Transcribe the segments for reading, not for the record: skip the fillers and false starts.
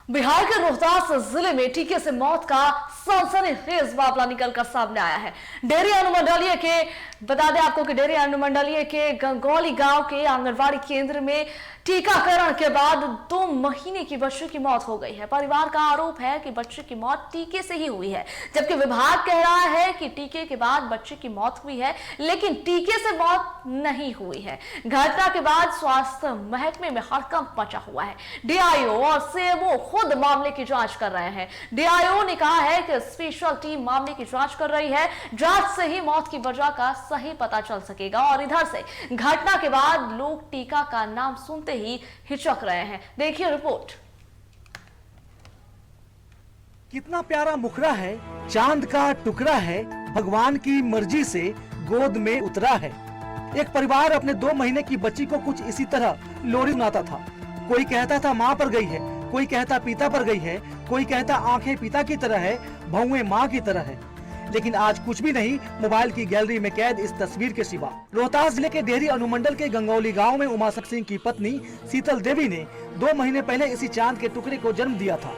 बिहार के रोहतास जिले में टीके से मौत का सनसनीखेज मामला निकलकर सामने आया है। डेहरी अनुमंडलीय के बता दें आपको कि डेहरी अनुमंडलीय के गंगौली गांव के आंगनबाड़ी केंद्र में टीकाकरण के बाद 2 महीने की बच्ची की मौत हो गई है। परिवार का आरोप है कि बच्चे की मौत टीके से ही हुई है, जबकि विभाग कह रहा है कि टीके के बाद बच्चे की मौत हुई है, लेकिन टीके से मौत नहीं हुई है। घटना के बाद स्वास्थ्य महकमे में हड़कंप मचा हुआ है। डीआईओ और सीएमओ खुद मामले की जांच कर रहे हैं। डीआईओ ने कहा है कि स्पेशल टीम मामले की जांच कर रही है। जांच से ही मौत की वजह का सही पता चल सकेगा। और इधर से घटना के बाद लोग टीका का नाम सुनते ही हिचक रहे हैं। देखिए रिपोर्ट। कितना प्यारा मुखड़ा है, चांद का टुकड़ा है, भगवान की मर्जी से गोद में उतरा है। एक परिवार अपने 2 महीने की बच्ची को कुछ इसी तरह लोरी सुनाता था। कोई कहता था माँ पर गई है, कोई कहता पिता पर गई है, कोई कहता आंखें पिता की तरह है, भौंवे माँ की तरह है। लेकिन आज कुछ भी नहीं, मोबाइल की गैलरी में कैद इस तस्वीर के सिवा। रोहतास जिले के डेहरी अनुमंडल के गंगौली गांव में उमाशंकर सिंह की पत्नी शीतल देवी ने 2 महीने पहले इसी चांद के टुकड़े को जन्म दिया था।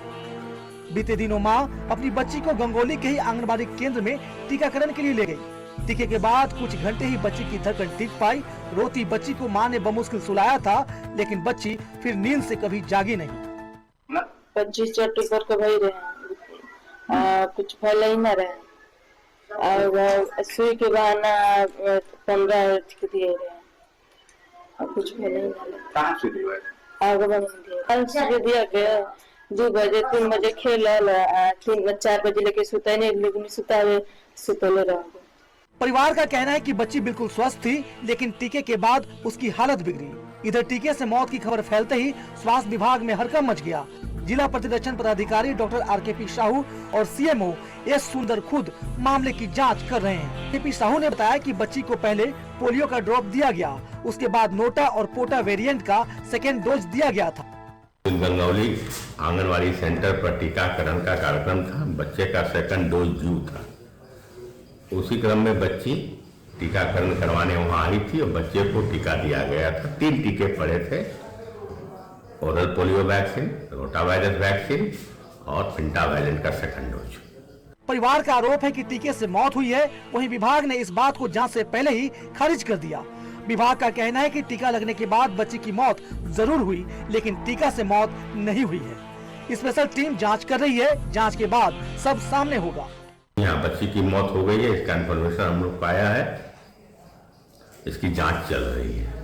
बीते दिनों माँ अपनी बच्ची को गंगौली के ही आंगनबाड़ी केंद्र में टीकाकरण के लिए ले गई। टीके के बाद कुछ घंटे ही बच्ची की धड़कन टिक पाई। रोती बच्ची को माँ ने बमुश्किल सुलाया था, लेकिन बच्ची फिर नींद से कभी जागी नहीं। 25 चट्टी पर के भई रहे, कुछ फैल ही न रहे और सुई के बहाना 15 दिए रहे और कुछ फैल ही न रहे। कहाँ से दिया? आगे बढ़ दिया गया 2 बजे 3 बजे खेल 3-4 बजे लेके सुता नहीं, लेकिन सुतले रह। परिवार का कहना है कि बच्ची बिल्कुल स्वस्थ थी, लेकिन टीके के बाद उसकी हालत बिगड़ी। इधर टीके से मौत की खबर फैलते ही स्वास्थ्य विभाग में हड़कंप मच गया। जिला प्रतिरक्षण पदाधिकारी डॉक्टर आरकेपी साहू और सीएमओ एस सुंदर खुद मामले की जांच कर रहे हैं। आरकेपी साहू ने बताया कि बच्ची को पहले पोलियो का ड्रॉप दिया गया, उसके बाद नोटा और पोटा वेरिएंट का सेकेंड डोज दिया गया था। गंगौली आंगनबाड़ी सेंटर पर टीकाकरण का कार्यक्रम था। बच्चे का सेकंड डोज ड्यू था। उसी क्रम में बच्ची टीकाकरण करवाने वहां आई थी और बच्चे को टीका दिया गया था। 3 टीके पड़े थे, oral polio vaccine, rotavirus vaccine और पेंटावायलेंट का सेकंड डोज। परिवार का आरोप है कि टीके से मौत हुई है, वहीं विभाग ने इस बात को जांच से पहले ही खारिज कर दिया। विभाग का कहना है कि टीका लगने के बाद बच्ची की मौत जरूर हुई, लेकिन टीका से मौत नहीं हुई है। स्पेशल टीम जांच कर रही है, जांच के बाद सब सामने होगा। यहाँ बच्ची की मौत हो गई है, इसका इन्फॉर्मेशन हम लोग पाया है, इसकी जांच चल रही है।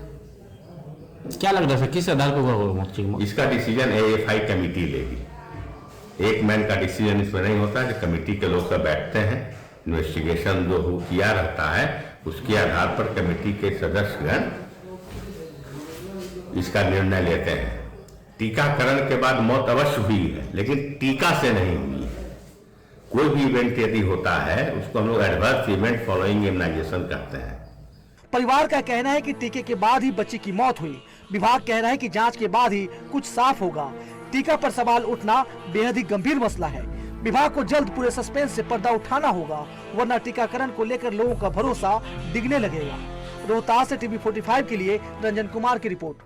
क्या लग रहा है किस आधार पर इसका डिसीजन AFI कमेटी लेगी। एक मैन का डिसीजन इसमें नहीं होता है। कमेटी के लोग सब बैठते हैं, इन्वेस्टिगेशन जो किया रहता है उसके आधार पर कमेटी के सदस्यगण इसका निर्णय लेते हैं। टीकाकरण के बाद मौत अवश्य हुई है, लेकिन टीका से नहीं हुई है। कोई भी इवेंट यदि होता है उसको हम लोग एडवर्स इवेंट फॉलोइंग इम्यूनाइजेशन कहते हैं। परिवार का कहना है कि टीके के बाद ही बच्ची की मौत हुई। विभाग कह रहा है कि जांच के बाद ही कुछ साफ होगा। टीका पर सवाल उठना बेहद ही गंभीर मसला है। विभाग को जल्द पूरे सस्पेंस से पर्दा उठाना होगा, वरना टीकाकरण को लेकर लोगों का भरोसा डिगने लगेगा। रोहतास से टीवी 45 के लिए रंजन कुमार की रिपोर्ट।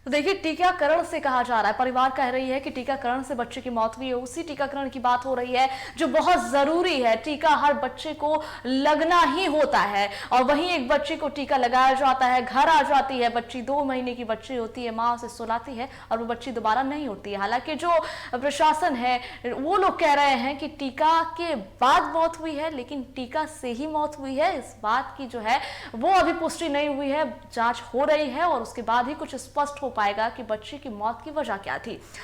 तो देखिए, टीकाकरण से कहा जा रहा है, परिवार कह रही है कि टीकाकरण से बच्चे की मौत हुई है। उसी टीकाकरण की बात हो रही है जो बहुत जरूरी है। टीका हर बच्चे को लगना ही होता है और वहीं एक बच्चे को टीका लगाया जाता है, घर आ जाती है बच्ची, 2 महीने की बच्ची होती है, माँ उसे सुलाती है और वो बच्ची दोबारा नहीं उठती है। हालांकि जो प्रशासन है वो लोग कह रहे हैं कि टीका के बाद मौत हुई है, लेकिन टीका से ही मौत हुई है, इस बात की जो है वो अभी पुष्टि नहीं हुई है। जांच हो रही है और उसके बाद ही कुछ स्पष्ट हो पाएगा कि बच्चे की मौत की वजह क्या थी।